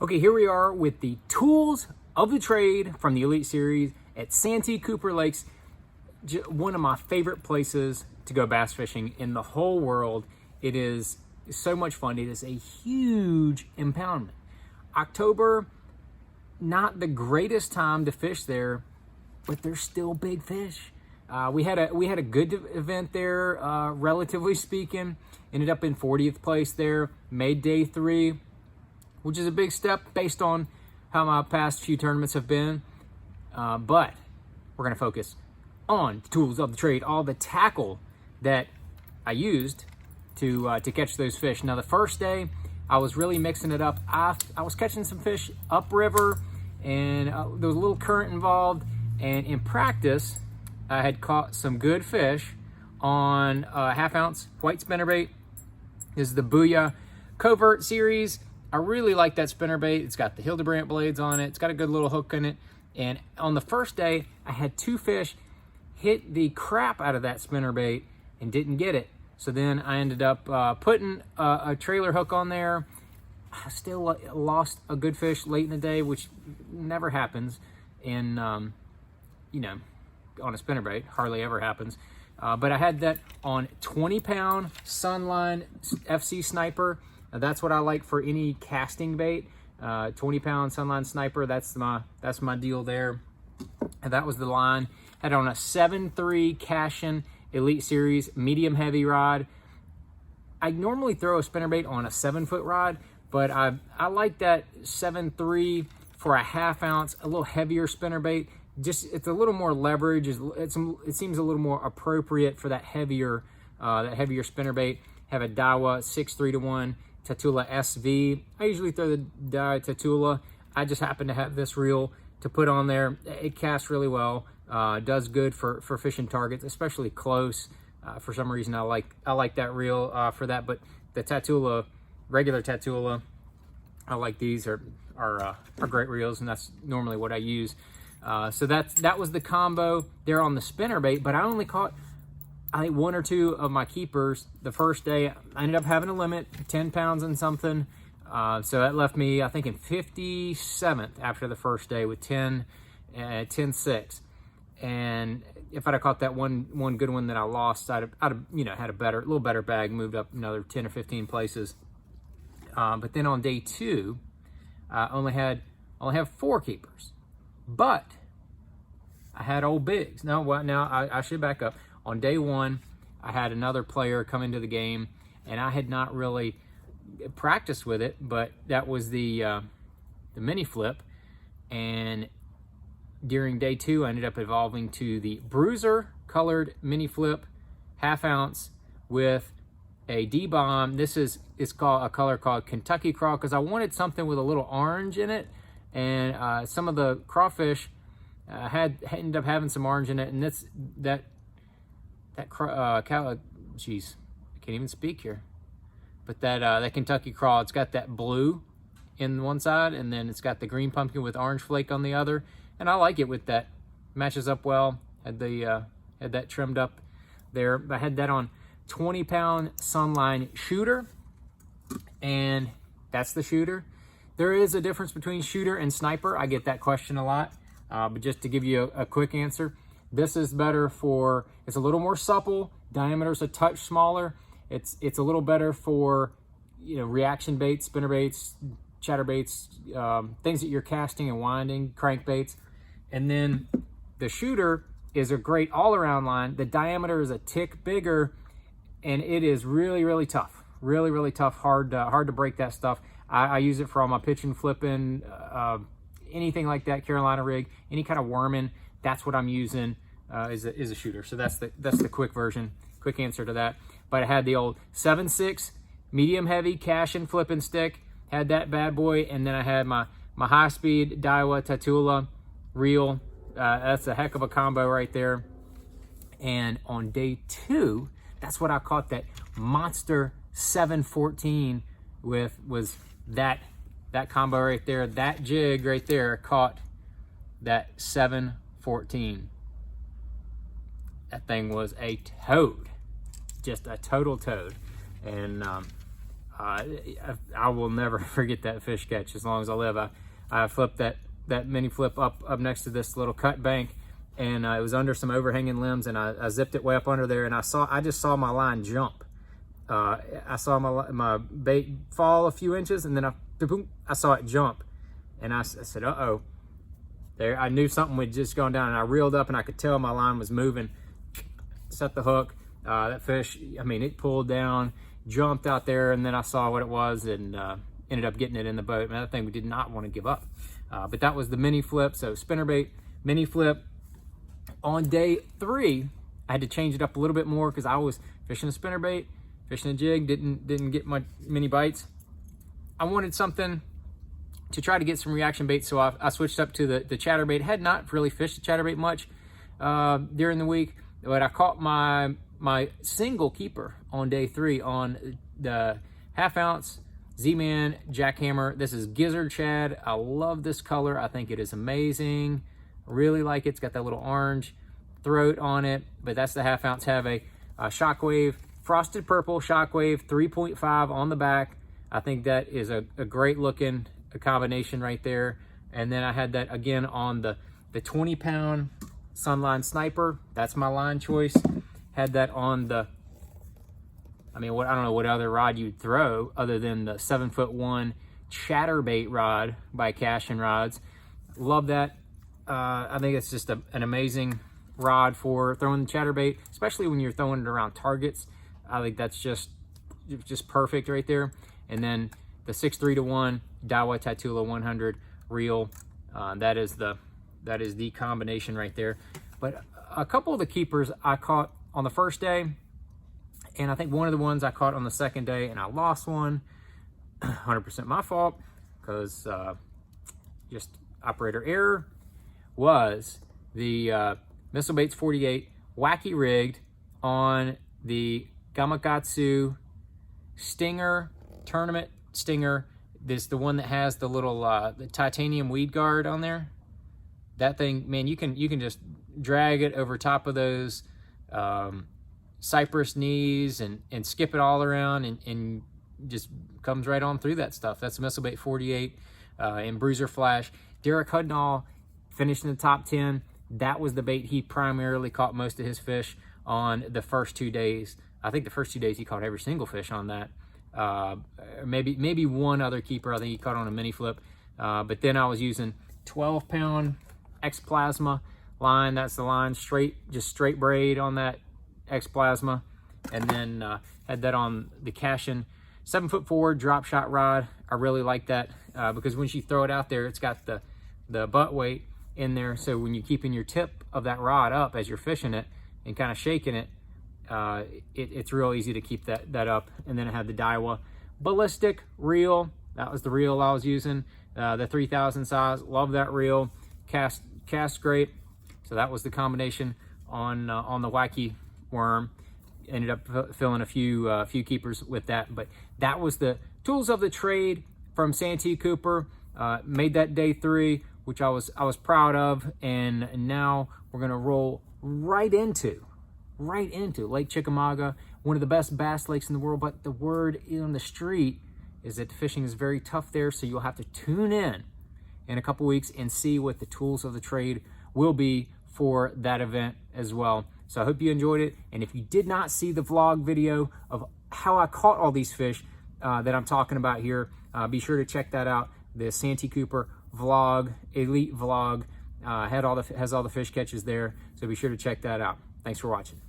Okay, here we are with the tools of the trade from the Elite Series at Santee Cooper Lakes, one of my favorite places to go bass fishing in the whole world. It is so much fun. It is a huge impoundment. October, not the greatest time to fish there, but there's still big fish. We had a good event there, relatively speaking. Ended up in 40th place there. Made day 3, which is a big step based on how my past few tournaments have been. But we're gonna focus on the tools of the trade, all the tackle that I used to catch those fish. Now the first day, I was really mixing it up. I was catching some fish upriver, and there was a little current involved. And in practice, I had caught some good fish on a 1/2 ounce white spinnerbait. This is the Booyah Covert series. I really like that spinnerbait. It's got the Hildebrandt blades on it. It's got a good little hook in it. And on the first day, I had 2 fish hit the crap out of that spinnerbait and didn't get it. So then I ended up putting a trailer hook on there. I still lost a good fish late in the day, which never happens in, on a spinnerbait. Hardly ever happens. But I had that on 20-pound Sunline FC Sniper. That's what I like for any casting bait. 20-pound Sunline Sniper. That's my deal there. And that was the line. Had on a 7.3 Cashin Elite Series medium heavy rod. I normally throw a spinnerbait on a 7-foot rod, but I like that 7.3 for a 1/2 ounce, a little heavier spinnerbait. Just it's a little more leverage. It seems a little more appropriate for that heavier spinnerbait. Have a Daiwa 6.3-to-1 Tatula SV. I usually throw the Daiwa Tatula. I just happen to have this reel to put on there. It casts really well. Does good for fishing targets, especially close. For some reason, I like that reel for that. But the Tatula, regular Tatula, I like these are great reels, and that's normally what I use. So that was the combo there on the spinnerbait. But I only caught, I think, 1 or 2 of my keepers the first day. I ended up having a limit, 10 pounds and something. So that left me, I think, in 57th after the first day with 10.6. And if I'd have caught that one good one that I lost, I'd have had a little better bag, moved up another 10 or 15 places. But then on day 2, I only have 4 keepers, but I had old bigs. Now I should back up. On day 1, I had another player come into the game, and I had not really practiced with it, but that was the mini flip. And during day 2, I ended up evolving to the bruiser colored mini flip 1/2 ounce with a D-bomb. This is called a color called Kentucky Craw, because I wanted something with a little orange in it, and some of the crawfish ended up having some orange in it, and that geez, I can't even speak here. But that Kentucky Craw, it's got that blue in one side, and then it's got the green pumpkin with orange flake on the other. And I like it with that. Matches up well. Had that trimmed up there. I had that on 20-pound Sunline shooter, and that's the shooter. There is a difference between shooter and sniper. I get that question a lot, but just to give you a quick answer, this is better for. It's a little more supple. Diameter's a touch smaller. It's a little better for reaction baits, spinner baits, chatterbaits, things that you're casting and winding, crankbaits. And then the shooter is a great all-around line. The diameter is a tick bigger, and it is really, really tough. Really, really tough. Hard to break that stuff. I use it for all my pitching, flipping, anything like that. Carolina rig, any kind of worming. That's what I'm using is a shooter. So that's the quick version, quick answer to that. But I had the old 7.6 medium heavy cash and flipping stick. Had that bad boy, and then I had my high-speed Daiwa Tatula reel. That's a heck of a combo right there. And on day 2, that's what I caught that monster 714 with, was that combo right there. That jig right there caught that 714. That thing was a toad, just a total toad. And I will never forget that fish catch as long as I live. I flipped that mini flip up next to this little cut bank, and it was under some overhanging limbs, and I zipped it way up under there, and I just saw my line jump. I saw my bait fall a few inches, and then I saw it jump, and I said, uh-oh. There, I knew something had just gone down, and I reeled up, and I could tell my line was moving. Set the hook. That fish, I mean, it pulled down, jumped out there, and then I saw what it was, and ended up getting it in the boat. Man, that thing, we did not want to give up. But that was the mini flip. So spinnerbait, mini flip. On day 3, I had to change it up a little bit more because I was fishing a spinnerbait, fishing a jig, didn't get many bites. I wanted something to try to get some reaction bait, so I switched up to the chatterbait. Had not really fished the chatterbait much during the week, but I caught my single keeper on day 3 on the 1/2 ounce Z-Man jackhammer. This is Gizzard Chad. I love this color. I think it is amazing. Really like it. It's got that little orange throat on it, but that's the 1/2 ounce. Have a Shockwave frosted purple Shockwave 3.5 on the back. I think that is a great looking combination right there. And then I had that again on the 20-pound Sunline Sniper. That's my line choice. Had that on the, I mean, I don't know what other rod you'd throw other than the 7'1" chatterbait rod by Cash and Rods. Love that. I think it's just an amazing rod for throwing the chatterbait, especially when you're throwing it around targets. I think that's just perfect right there. And then the 6-3-1 Daiwa Tatula 100 reel. That is the combination right there. But a couple of the keepers I caught on the first day, and I think one of the ones I caught on the second day, and I lost one. 100% my fault, because just operator error, was the Missile Baits 48 wacky rigged on the Gamakatsu Stinger Tournament Stinger. This the one that has the little the titanium weed guard on there. That thing, man, you can just drag it over top of those cypress knees and skip it all around and just comes right on through that stuff. That's Missile Bait 48 and Bruiser Flash. Derek Hudnall finished in the top 10. That was the bait he primarily caught most of his fish on the first 2 days. I think the first 2 days he caught every single fish on that. Maybe one other keeper I think he caught on a mini flip. But then I was using 12-pound X Plasma line. That's the line, just straight braid on that X Plasma. And then had that on the Cashin 7'4" drop shot rod. I really like that because once you throw it out there, it's got the butt weight in there. So when you're keeping your tip of that rod up as you're fishing it and kind of shaking it, it's real easy to keep that up. And then I had the Daiwa ballistic reel. That was the reel I was using, the 3000 size. Love that reel. Cast great. So that was the combination on the wacky worm. Ended up filling a few keepers with that. But that was the tools of the trade from Santee Cooper. Made that day 3, which I was proud of. And now we're gonna roll right into Lake Chickamauga, one of the best bass lakes in the world. But the word on the street is that the fishing is very tough there, so you'll have to tune in a couple weeks and see what the tools of the trade will be for that event as well. So I hope you enjoyed it, and if you did not see the vlog video of how I caught all these fish that I'm talking about here, be sure to check that out. The Santee Cooper vlog, elite vlog, has all the fish catches there, so be sure to check that out. Thanks for watching.